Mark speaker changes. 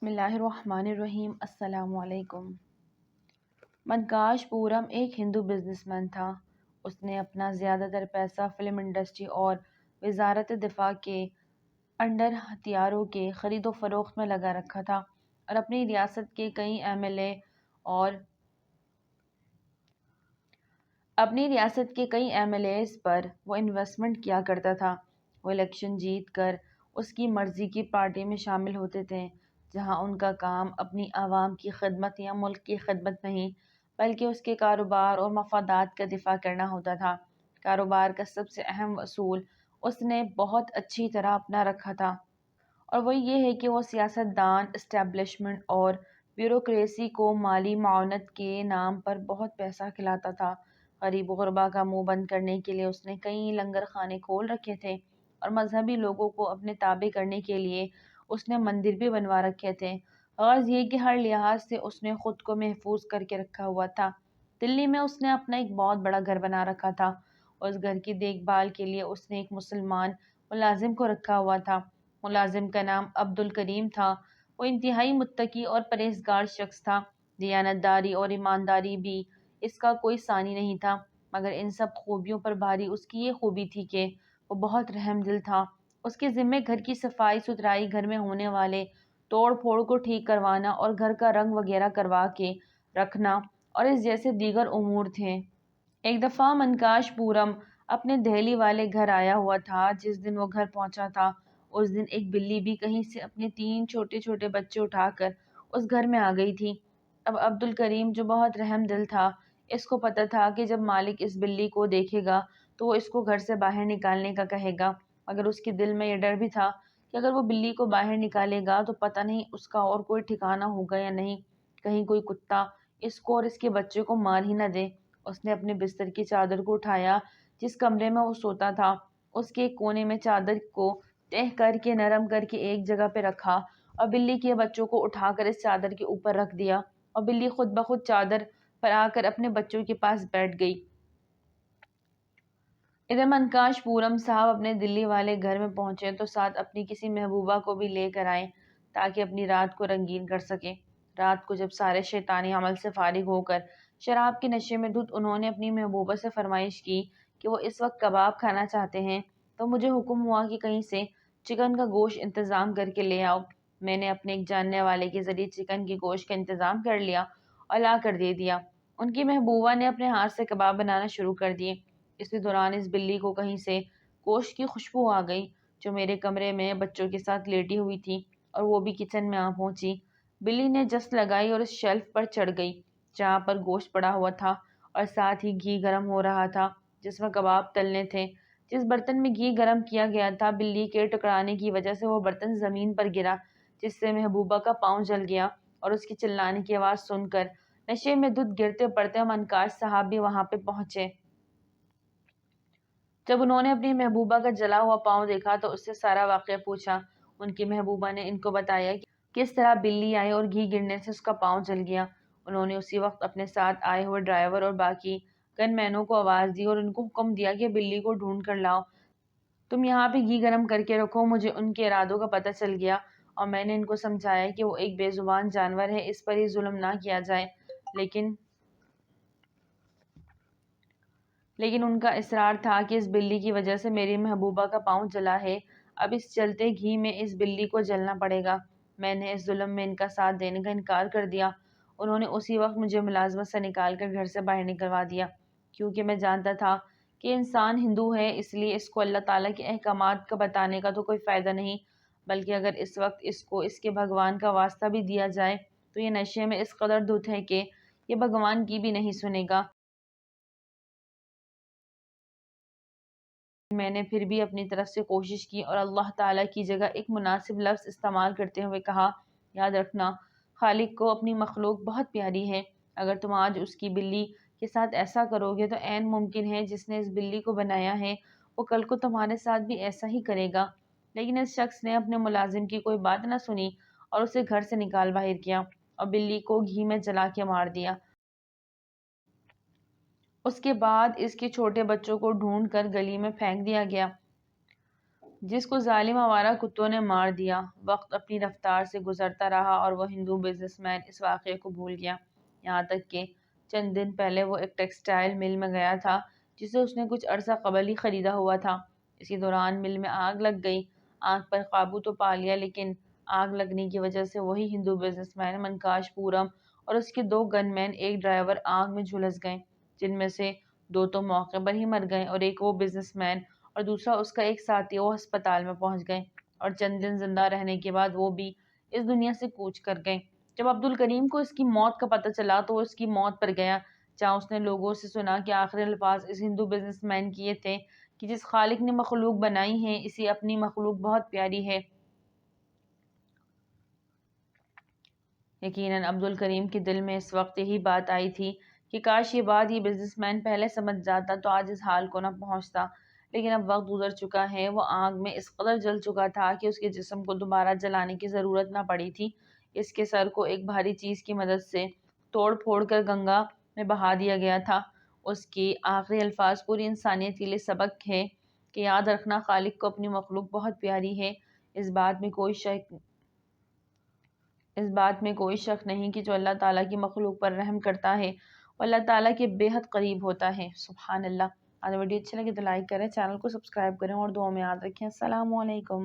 Speaker 1: بسم اللہ الرحمن الرحیم۔ السلام علیکم۔ منکاش پورم ایک ہندو بزنس مین تھا۔ اس نے اپنا زیادہ تر پیسہ فلم انڈسٹری اور وزارت دفاع کے انڈر ہتھیاروں کے خرید و فروخت میں لگا رکھا تھا اور اپنی ریاست کے کئی ایم ایل ایز پر وہ انویسٹمنٹ کیا کرتا تھا۔ وہ الیکشن جیت کر اس کی مرضی کی پارٹی میں شامل ہوتے تھے، جہاں ان کا کام اپنی عوام کی خدمت یا ملک کی خدمت نہیں بلکہ اس کے کاروبار اور مفادات کا دفاع کرنا ہوتا تھا۔ کاروبار کا سب سے اہم اصول اس نے بہت اچھی طرح اپنا رکھا تھا، اور وہ یہ ہے کہ وہ سیاست دان، اسٹیبلشمنٹ اور بیوروکریسی کو مالی معاونت کے نام پر بہت پیسہ کھلاتا تھا۔ غریب و غربا کا منہ بند کرنے کے لیے اس نے کئی لنگر خانے کھول رکھے تھے، اور مذہبی لوگوں کو اپنے تابع کرنے کے لیے اس نے مندر بھی بنوا رکھے تھے۔ غرض یہ کہ ہر لحاظ سے اس نے خود کو محفوظ کر کے رکھا ہوا تھا۔ دلی میں اس نے اپنا ایک بہت بڑا گھر بنا رکھا تھا۔ اس گھر کی دیکھ بھال کے لیے اس نے ایک مسلمان ملازم کو رکھا ہوا تھا۔ ملازم کا نام عبدالکریم تھا۔ وہ انتہائی متقی اور پرہیزگار شخص تھا۔ دیانت داری اور ایمانداری بھی اس کا کوئی ثانی نہیں تھا، مگر ان سب خوبیوں پر بھاری اس کی یہ خوبی تھی کہ وہ بہت رحم دل تھا۔ اس کے ذمے گھر کی صفائی ستھرائی، گھر میں ہونے والے توڑ پھوڑ کو ٹھیک کروانا اور گھر کا رنگ وغیرہ کروا کے رکھنا اور اس جیسے دیگر امور تھے۔ ایک دفعہ منکاش پورم اپنے دہلی والے گھر آیا ہوا تھا۔ جس دن وہ گھر پہنچا تھا، اس دن ایک بلی بھی کہیں سے اپنے 3 چھوٹے چھوٹے بچے اٹھا کر اس گھر میں آ گئی تھی۔ اب عبدالکریم، جو بہت رحم دل تھا، اس کو پتہ تھا کہ جب مالک اس بلی کو دیکھے گا تو وہ اس کو گھر سے باہر نکالنے کا کہے گا، مگر اس کے دل میں یہ ڈر بھی تھا کہ اگر وہ بلی کو باہر نکالے گا تو پتہ نہیں اس کا اور کوئی ٹھکانہ ہوگا یا نہیں، کہیں کوئی کتا اس کو اور اس کے بچے کو مار ہی نہ دے۔ اس نے اپنے بستر کی چادر کو اٹھایا، جس کمرے میں وہ سوتا تھا، اس کے ایک کونے میں چادر کو تہہ کر کے نرم کر کے ایک جگہ پہ رکھا اور بلی کے بچوں کو اٹھا کر اس چادر کے اوپر رکھ دیا، اور بلی خود بخود چادر پر آ کر اپنے بچوں کے پاس بیٹھ گئی۔ ادھر منکاش پورم صاحب اپنے دلی والے گھر میں پہنچے تو ساتھ اپنی کسی محبوبہ کو بھی لے کر آئے تاکہ اپنی رات کو رنگین کر سکیں۔ رات کو جب سارے شیطانی عمل سے فارغ ہو کر شراب کے نشے میں دھت انہوں نے اپنی محبوبہ سے فرمائش کی کہ وہ اس وقت کباب کھانا چاہتے ہیں تو مجھے حکم ہوا کہ کہیں سے چکن کا گوشت انتظام کر کے لے آؤ۔ میں نے اپنے ایک جاننے والے کے ذریعے چکن کے گوشت کا انتظام کر لیا اور لا کر دے دیا۔ ان کی محبوبہ نے اپنے ہاتھ سے کباب بنانا شروع کر دیے۔ اسی دوران اس بلی کو کہیں سے گوشت کی خوشبو آ گئی، جو میرے کمرے میں بچوں کے ساتھ لیٹی ہوئی تھی، اور وہ بھی کچن میں آ پہنچی۔ بلی نے جست لگائی اور اس شیلف پر چڑھ گئی جہاں پر گوشت پڑا ہوا تھا، اور ساتھ ہی گھی گرم ہو رہا تھا جس میں کباب تلنے تھے۔ جس برتن میں گھی گرم کیا گیا تھا، بلی کے ٹکرانے کی وجہ سے وہ برتن زمین پر گرا، جس سے محبوبہ کا پاؤں جل گیا، اور اس کی چلانے کی آواز سن کر نشے میں دھت گرتے پڑتے منکاش صاحب بھی وہاں پہ پہنچے۔ جب انہوں نے اپنی محبوبہ کا جلا ہوا پاؤں دیکھا تو اس سے سارا واقعہ پوچھا۔ ان کی محبوبہ نے ان کو بتایا کہ کس طرح بلی آئی اور گھی گرنے سے اس کا پاؤں جل گیا۔ انہوں نے اسی وقت اپنے ساتھ آئے ہوئے ڈرائیور اور باقی گن مینوں کو آواز دی اور ان کو حکم دیا کہ بلی کو ڈھونڈ کر لاؤ۔ تم یہاں پہ گھی گرم کر کے رکھو۔ مجھے ان کے ارادوں کا پتہ چل گیا، اور میں نے ان کو سمجھایا کہ وہ ایک بے زبان جانور ہے، اس پر ہی ظلم نہ کیا جائے، لیکن ان کا اصرار تھا کہ اس بلی کی وجہ سے میری محبوبہ کا پاؤں جلا ہے، اب اس چلتے گھی میں اس بلی کو جلنا پڑے گا۔ میں نے اس ظلم میں ان کا ساتھ دینے کا انکار کر دیا۔ انہوں نے اسی وقت مجھے ملازمت سے نکال کر گھر سے باہر نکلوا دیا، کیونکہ میں جانتا تھا کہ انسان ہندو ہے، اس لیے اس کو اللہ تعالیٰ کے احکامات کا بتانے کا تو کوئی فائدہ نہیں، بلکہ اگر اس وقت اس کو اس کے بھگوان کا واسطہ بھی دیا جائے تو یہ نشے میں اس قدر دھت ہے کہ یہ بھگوان کی بھی نہیں سنے گا۔ میں نے پھر بھی اپنی طرف سے کوشش کی اور اللہ تعالیٰ کی جگہ ایک مناسب لفظ استعمال کرتے ہوئے کہا، یاد رکھنا، خالق کو اپنی مخلوق بہت پیاری ہے۔ اگر تم آج اس کی بلی کے ساتھ ایسا کرو گے تو عین ممکن ہے جس نے اس بلی کو بنایا ہے وہ کل کو تمہارے ساتھ بھی ایسا ہی کرے گا۔ لیکن اس شخص نے اپنے ملازم کی کوئی بات نہ سنی اور اسے گھر سے نکال باہر کیا اور بلی کو گھی میں جلا کے مار دیا۔ اس کے بعد اس کے چھوٹے بچوں کو ڈھونڈ کر گلی میں پھینک دیا گیا۔ جس کو ظالم آوارہ کتوں نے مار دیا۔ وقت اپنی رفتار سے گزرتا رہا اور وہ ہندو بزنس مین اس واقعے کو بھول گیا، یہاں تک کہ چند دن پہلے وہ ایک ٹیکسٹائل مل میں گیا تھا جسے اس نے کچھ عرصہ قبل ہی خریدا ہوا تھا۔ اسی دوران مل میں آگ لگ گئی۔ آگ پر قابو تو پا لیا، لیکن آگ لگنے کی وجہ سے وہی ہندو بزنس مین منکاش پورم اور اس کے 2 گن مین ایک ڈرائیور آگ میں جھلس گئے، جن میں سے 2 تو موقع پر ہی مر گئے اور ایک وہ بزنس مین اور دوسرا اس کا ایک ساتھی وہ ہسپتال میں پہنچ گئے، اور چند دن زندہ رہنے کے بعد وہ بھی اس دنیا سے کوچ کر گئے۔ جب عبدالکریم کو اس کی موت کا پتہ چلا تو وہ اس کی موت پر گیا، جہاں اس نے لوگوں سے سنا کہ آخری الفاظ اس ہندو بزنس مین کی یہ تھے کہ جس خالق نے مخلوق بنائی ہے اسی اپنی مخلوق بہت پیاری ہے۔ یقیناً عبدالکریم کے دل میں اس وقت یہی بات آئی تھی کہ کاش یہ بات یہ بزنس مین پہلے سمجھ جاتا تو آج اس حال کو نہ پہنچتا، لیکن اب وقت گزر چکا ہے۔ وہ آگ میں اس قدر جل چکا تھا کہ اس کے جسم کو دوبارہ جلانے کی ضرورت نہ پڑی تھی۔ اس کے سر کو ایک بھاری چیز کی مدد سے توڑ پھوڑ کر گنگا میں بہا دیا گیا تھا۔ اس کے آخری الفاظ پوری انسانیت کے لیے سبق ہے کہ یاد رکھنا، خالق کو اپنی مخلوق بہت پیاری ہے۔ اس بات میں کوئی شک نہیں کہ جو اللہ تعالیٰ کی مخلوق پر رحم کرتا ہے وہ اللہ تعالیٰ کے بے حد قریب ہوتا ہے۔ سبحان اللہ۔ اگر ویڈیو اچھی لگے تو لائک کریں، چینل کو سبسکرائب کریں اور دعاؤں میں یاد رکھیں۔ السلام علیکم۔